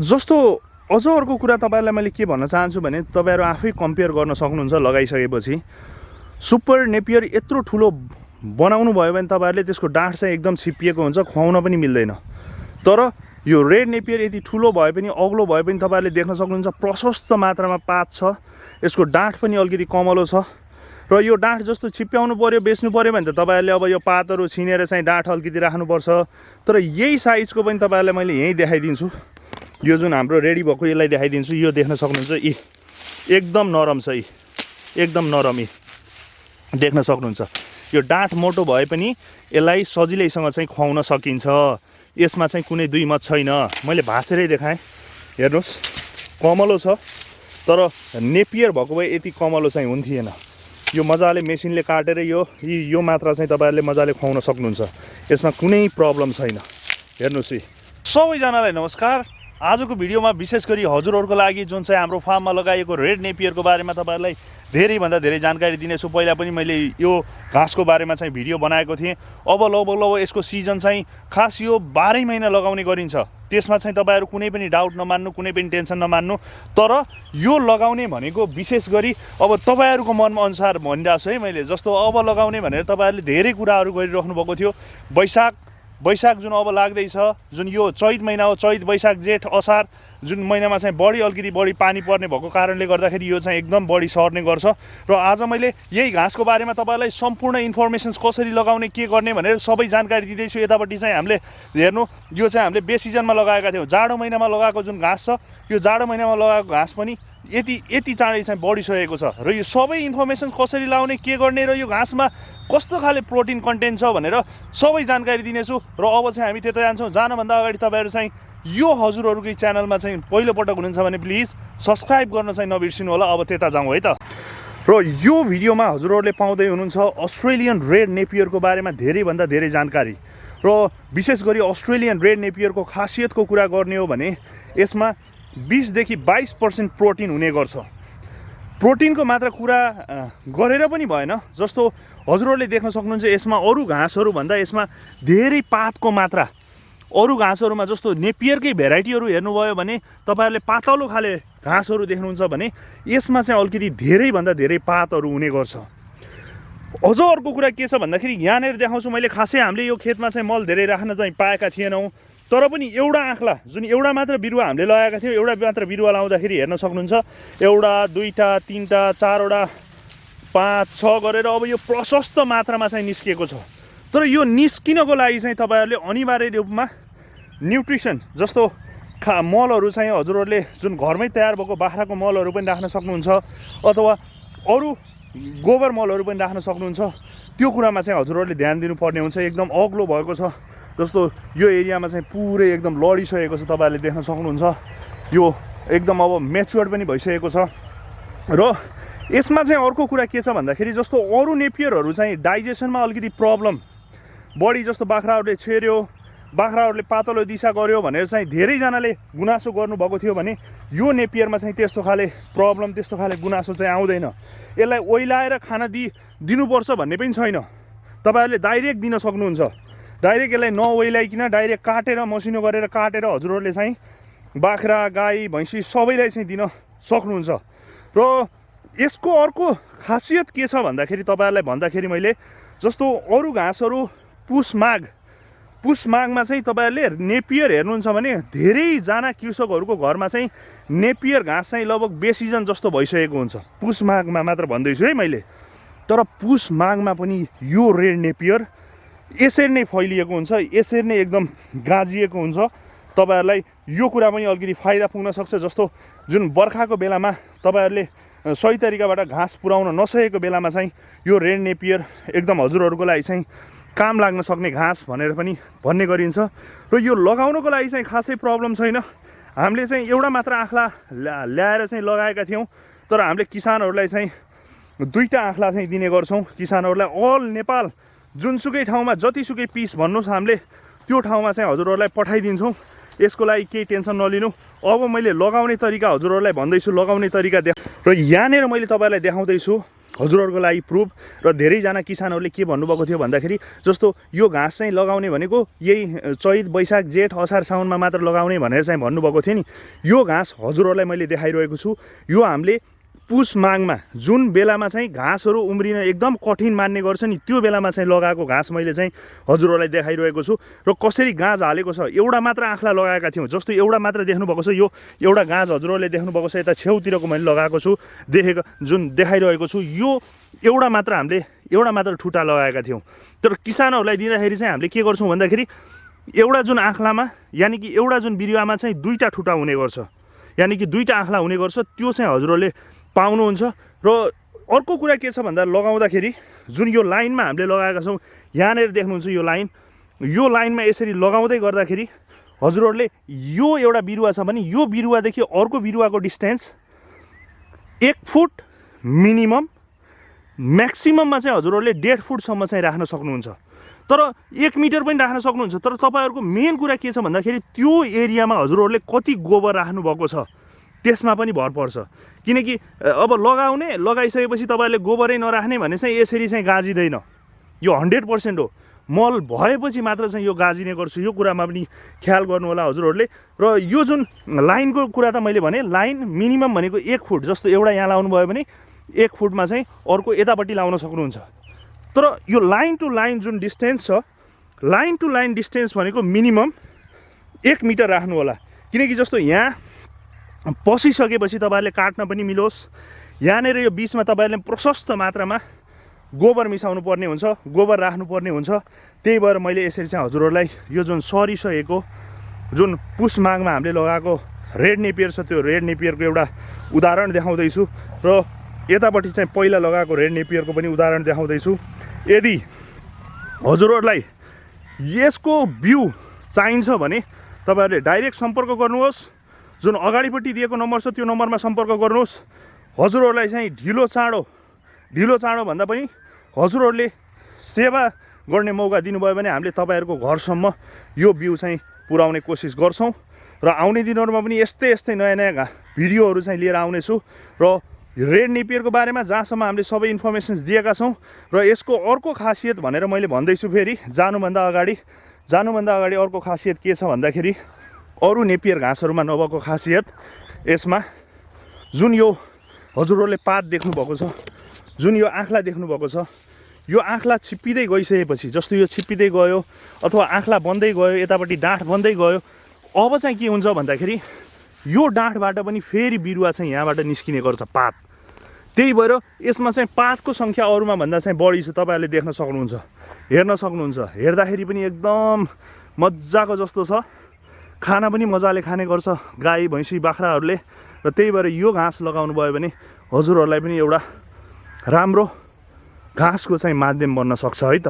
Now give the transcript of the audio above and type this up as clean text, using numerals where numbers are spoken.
जस्तो अझ अर्को कुरा तपाईहरुलाई मैले के भन्न चाहन्छु भने तपाईहरु आफै कम्पेयर गर्न सक्नुहुन्छ लगाइसकेपछि। सुपर नेपियर यत्रो ठुलो बनाउनु भयो भने तपाईहरुले त्यसको डाँठ चाहिँ एकदम छिप्पिएको हुन्छ, खुवाउन पनि मिल्दैन। तर यो रेड नेपियर यति ठुलो भए पनि अग्लो भए पनि तपाईहरुले देख्न सक्नुहुन्छ प्रशस्त मात्रामा पात छ, यसको डाँठ पनि अलिकति कमलो छ। र यो डाँठ जस्तो छिप्प्याउनु पर्यो बेच्नु पर्यो भने त तपाईहरुले अब यो पातहरु छिनेर चाहिँ डाँठ अलिकति राख्नुपर्छ। तर यही साइजको पनि तपाईहरुलाई मैले यही देखाइदिन्छु। यो जुन हाम्रो रेडी भएको यसलाई देखाइदिन्छु। यो देख्न सक्नुहुन्छ एकदम नरम छ, एकदम नरम देख्न सक्नुहुन्छ। यो डाँठ मोटो भए पनि यसलाई सजिलैसँग चाहिँ खुवाउन सकिन्छ। यसमा चाहिँ कुनै दुई मत छैन। मैले भाँचेरै देखाएँ, हेर्नुस् कमलो छ। तर नेपियर भएको भए यति कमलो चाहिँ हुन्थेन। यो मजाले मेसिनले काटेर यो मात्रा चाहिँ तपाईहरुले मजाले खुवाउन सक्नुहुन्छ। यसमा कुनै प्रब्लम छैन। हेर्नुस् सबैजनालाई नमस्कार। आजको भिडियोमा विशेष गरी हजुरहरुको लागि जुन चाहिँ हाम्रो फार्ममा लगाइएको रेड नेपियरको बारेमा तपाईहरुलाई धेरै भन्दा धेरै जानकारी दिनेछु। पहिला पनि मैले यो घाँसको बारेमा चाहिँ भिडियो बनाएको थिएँ। अब लगभग यसको सिजन चाहिँ खास यो 12 महिना लगाउने गरिन्छ। त्यसमा चाहिँ तपाईहरु कुनै पनि डाउट नमान्नु, कुनै पनि टेन्सन नमान्नु। तर यो लगाउने भनेको विशेष गरी अब तपाईहरुको मनमा अनुसार भनिरहेछु है मैले। जस्तो अब लगाउने भनेर तपाईहरुले धेरै कुराहरु गरिराख्नु भएको थियो। वैशाख जुन अब लाग्दैछ, जुन यो चैत महिना हो, चैत वैशाख जेठ असार जुन महिनामा चाहिँ अलिकति बढी पानी पर्ने भएको कारणले गर्दाखेरि यो चाहिँ एकदम बढी सर्ने गर्छ। र आज मैले यही घाँसको बारेमा तपाईहरुलाई सम्पूर्ण इन्फर्मेसन्स कसरी लगाउने के गर्ने भनेर सबै जानकारी दिँदैछु। यतापट्टि चाहिँ हामीले हेर्नु, यो चाहिँ हामीले बेसिजनमा लगाएका थियौँ। जाडो महिनामा लगाएको जुन घाँस छ, यो जाडो महिनामा लगाएको घाँस पनि यति चाँडै चाहिँ बढिसकेको छ। र यो सबै इन्फर्मेसन कसरी लाउने के गर्ने र यो घाँसमा कस्तो खाले प्रोटिन कन्टेन्ट छ भनेर सबै जानकारी दिनेछु। र अब चाहिँ हामी त्यता जान्छौँ। जानभन्दा अगाडि तपाईहरु चाहिँ यो हजुरहरुकै च्यानलमा चाहिँ पहिलो पटक हुनुहुन्छ भने प्लिज सब्स्क्राइब गर्न चाहिँ नबिर्सिनु होला। अब त्यता जाउँ है त। र यो भिडियोमा हजुरहरुले पाउँदै हुनुहुन्छ अस्ट्रेलियन रेड नेपियरको बारेमा धेरै भन्दा धेरै जानकारी। र विशेष गरी अस्ट्रेलियन रेड नेपियरको खासियतको कुरा गर्ने हो भने यसमा 20 देखि 22% प्रोटिन हुने गर्छ। प्रोटिनको मात्र कुरा गरेर पनि भएन। जस्तो हजुरहरुले देख्न सक्नुहुन्छ यसमा अरु घाँसहरु भन्दा यसमा धेरै पातको मात्रा, अरु घाँसहरुमा जस्तो नेपियरकै भेराइटीहरु हेर्नुभयो भने तपाईहरुले पातलो खाले घाँसहरु देख्नुहुन्छ भने यसमा चाहिँ अलिकति धेरै भन्दा धेरै पातहरु हुने गर्छ। अझ अर्को कुरा के छ भन्दाखेरि यहाँनेर देखाउँछु मैले। खासै हामीले यो खेतमा चाहिँ मल धेरै राख्न चाहिँ पाएका थिएनौँ। तर पनि एउटा आँखला जुन एउटा मात्र बिरुवा हामीले लगाएका थियौँ, एउटा मात्र बिरुवा लाउँदाखेरि हेर्न सक्नुहुन्छ एउटा दुईटा तीनटा चारवटा 5 6 गरेर अब यो प्रशस्त मात्रामा चाहिँ निस्किएको छ। तर यो निस्किनको लागि चाहिँ तपाईहरुले अनिवार्य रूपमा न्युट्रिसन जस्तो मलहरु चाहिँ हजुरहरुले जुन घरमै तयार भएको बाख्राको मलहरु पनि राख्न सक्नुहुन्छ अथवा अरु गोबर मलहरु पनि राख्न सक्नुहुन्छ। त्यो कुरामा चाहिँ हजुरहरुले ध्यान दिनुपर्ने हुन्छ। एकदम अग्लो भएको छ। जस्तो यो एरियामा चाहिँ पुरै एकदम लडिसकेको छ, तपाईहरुले देख्न सक्नुहुन्छ। यो एकदम अब म्याच्योर्ड पनि भइसकेको छ। र यसमा चाहिँ अर्को कुरा के छ भन्दाखेरि जस्तो अरु नेपियरहरु चाहिँ डाइजेसनमा अलिकति प्रब्लम बढी, जस्तो बाख्राहरुले छेर्यो, बाख्राहरुले पातलो दिशा गर्यो भनेर चाहिँ धेरैजनाले गुनासो गर्नुभएको थियो भने यो नेपियरमा चाहिँ त्यस्तो खाले प्रब्लम, त्यस्तो खाले गुनासो चाहिँ आउँदैन। यसलाई ओइलाएर खाना दिनुपर्छ भन्ने पनि छैन। तपाईहरुले डाइरेक्ट दिन सक्नुहुन्छ। डाइरेक्ट यसलाई नओइलाइकिन डाइरेक्ट काटेर मसिनो गरेर काटेर हजुरहरुले चाहिँ बाख्रा गाई भैँसी सबैलाई चाहिँ दिन सक्नुहुन्छ। र यसको अर्को खासियत के छ भन्दाखेरि तपाईहरुलाई भन्दाखेरि मैले जस्तो अरु घाँसहरु पुष माघमा चाहिँ तपाईहरुले नेपियर हेर्नुहुन्छ भने धेरैजना कृषकहरुको घरमा चाहिँ नेपियर घाँस चाहिँ लगभग बेसिजन जस्तो भइसकेको हुन्छ। पुष माघमा मात्र भन्दैछु है मैले। तर पुष माघमा पनि यो रेड नेपियर यसरी नै फैलिएको हुन्छ, यसरी नै एकदम गाजिएको हुन्छ। तपाईहरुलाई यो कुरा पनि अलिकति फाइदा पुग्न सक्छ। जस्तो जुन बर्खाको बेलामा तपाईहरुले सही तरिकाबाट घाँस पुर्याउन नसकेको बेलामा चाहिँ यो रेड नेपियर एकदम हजुरहरुको लागि चाहिँ काम लाग्न सक्ने घाँस भनेर पनि भन्ने गरिन्छ। र यो लगाउनको लागि चाहिँ खासै प्रब्लम छैन। हामीले चाहिँ एउटा मात्र आँखला ल्याएर चाहिँ लगाएका थियौँ। तर हामीले किसानहरूलाई चाहिँ 2टा आँखला चाहिँ दिने गर्छौँ। किसानहरूलाई अल नेपाल जुनसुकै ठाउँमा जतिसुकै पिस भन्नुहोस् हामीले त्यो ठाउँमा चाहिँ हजुरहरुलाई पठाइदिन्छौँ। यसको लागि केही टेन्सन नलिनु। अब मैले लगाउने तरिका हजुरहरुलाई भन्दैछु, लगाउने तरिका र यहाँनेर मैले तपाईहरुलाई देखाउँदैछु हजुरहरूको लागि प्रुफ। र धेरैजना किसानहरूले के भन्नुभएको थियो भन्दाखेरि जस्तो यो घाँस चाहिँ लगाउने भनेको यही चैत वैशाख जेठ असार साउनमा मात्र लगाउने भनेर चाहिँ भन्नुभएको थियो नि। यो घाँस हजुरहरूलाई मैले देखाइरहेको छु। यो हामीले पुस माघमा जुन बेलामा चाहिँ घाँसहरू उम्रिन एकदम कठिन मान्ने गर्छ नि, त्यो बेलामा चाहिँ लगाएको घाँस मैले चाहिँ हजुरहरूलाई देखाइरहेको छु। र कसरी गाँज हालेको छ, एउटा मात्र आँखला लगाएका थियौँ। जस्तो एउटा मात्र देख्नुभएको छ, यो एउटा गाँज हजुरहरूले देख्नुभएको छ, यता छेउतिरको मैले लगाएको छु, जुन देखाइरहेको छु, यो एउटा मात्र ठुटा लगाएका थियौँ। तर किसानहरूलाई दिँदाखेरि चाहिँ हामीले के गर्छौँ भन्दाखेरि एउटा जुन आँखलामा यानि कि एउटा जुन बिरुवामा चाहिँ दुईवटा ठुटा हुने गर्छ, यानि कि दुईवटा आँखला हुने गर्छ, त्यो चाहिँ हजुरहरूले पाउनुहुन्छ। र अर्को कुरा के छ भन्दा लगाउँदाखेरि जुन यो लाइनमा हामीले लगाएका छौँ, यहाँनिर देख्नुहुन्छ यो लाइनमा यसरी लगाउँदै गर्दाखेरि हजुरहरूले यो एउटा बिरुवा छ भने यो बिरुवादेखि अर्को बिरुवाको डिस्टेन्स 1 फुट मिनिमम, म्याक्सिमममा चाहिँ हजुरहरूले 1.5 फुटसम्म चाहिँ राख्न सक्नुहुन्छ। तर 1 मिटर पनि राख्न सक्नुहुन्छ। तर तपाईँहरूको मेन कुरा के छ भन्दाखेरि त्यो एरियामा हजुरहरूले कति गोबर राख्नुभएको छ त्यसमा पनि भर पर्छ। किनकि अब लगाइसकेपछि तपाईँहरूले गोबरै नराख्ने भने चाहिँ यसरी चाहिँ गाजिँदैन। यो 100% हो। मल भएपछि मात्र चाहिँ यो गाजिने गर्छु। यो कुरामा पनि ख्याल गर्नु होला हजुरहरूले। र यो जुन लाइनको कुरा त मैले भने, लाइन मिनिमम भनेको 1 फुट। जस्तो एउटा यहाँ लाउनु भयो भने 1 फुटमा चाहिँ अर्को यतापट्टि लाउन सक्नुहुन्छ। तर यो लाइन टु लाइन जुन डिस्टेन्स छ, लाइन टु लाइन डिस्टेन्स भनेको मिनिमम 1 मिटर राख्नु होला। किनकि जस्तो यहाँ पसिसकेपछि तपाईँहरूले काट्न पनि मिलोस्। यहाँनिर यो बिचमा तपाईँहरूले प्रशस्त मात्रामा गोबर मिसाउनु पर्ने हुन्छ, गोबर राख्नुपर्ने हुन्छ। त्यही भएर मैले यसरी चाहिँ हजुरहरूलाई यो जुन सरिसकेको जुन पुस माघमा हामीले लगाएको रेड नेपियर छ, त्यो रेड नेपियरको एउटा उदाहरण देखाउँदैछु। र यतापट्टि चाहिँ पहिला लगाएको रेड नेपियरको पनि उदाहरण देखाउँदैछु। यदि हजुरहरूलाई यसको बिउ चाहिन्छ भने तपाईँहरूले डाइरेक्ट सम्पर्क गर्नुहोस्। जुन अगाडिपट्टि दिएको नम्बर छ त्यो नम्बरमा सम्पर्क गर्नुहोस्। हजुरहरूलाई चाहिँ ढिलो चाँडो भन्दा पनि हजुरहरूले सेवा गर्ने मौका दिनुभयो भने हामीले तपाईँहरूको घरसम्म यो बिउ चाहिँ पुर्याउने कोसिस गर्छौँ। र आउने दिनहरूमा पनि यस्तै नयाँ भिडियोहरू चाहिँ लिएर आउनेछु। र रेड नेपियरको बारेमा जहाँसम्म हामीले सबै इन्फर्मेसन्स दिएका छौँ। र यसको अर्को खासियत भनेर मैले भन्दैछु, फेरि जानुभन्दा अगाडि अर्को खासियत के छ भन्दाखेरि अरू नेपियर घाँसहरूमा नभएको खासियत यसमा जुन यो हजुरहरूले पात देख्नुभएको छ, जुन यो आँखला देख्नुभएको छ, यो आँखला छिप्पिँदै गइसकेपछि, जस्तो यो छिप्पिँदै गयो अथवा आँखला बन्दै गयो, यतापट्टि डाँठ बन्दै गयो, अब चाहिँ के हुन्छ भन्दाखेरि यो डाँठबाट पनि फेरि बिरुवा चाहिँ यहाँबाट निस्किने गर्छ पात। त्यही भएर यसमा चाहिँ पातको सङ्ख्या अरूमा भन्दा चाहिँ बढी छ। तपाईँहरूले देख्न सक्नुहुन्छ, हेर्न सक्नुहुन्छ। हेर्दाखेरि पनि एकदम मजाको जस्तो छ। खाना पनि मजाले खाने गर्छ गाई भैँसी बाख्राहरूले। र त्यही भएर यो घाँस लगाउनु भयो भने हजुरहरूलाई पनि एउटा राम्रो घाँसको चाहिँ माध्यम बन्न सक्छ है त।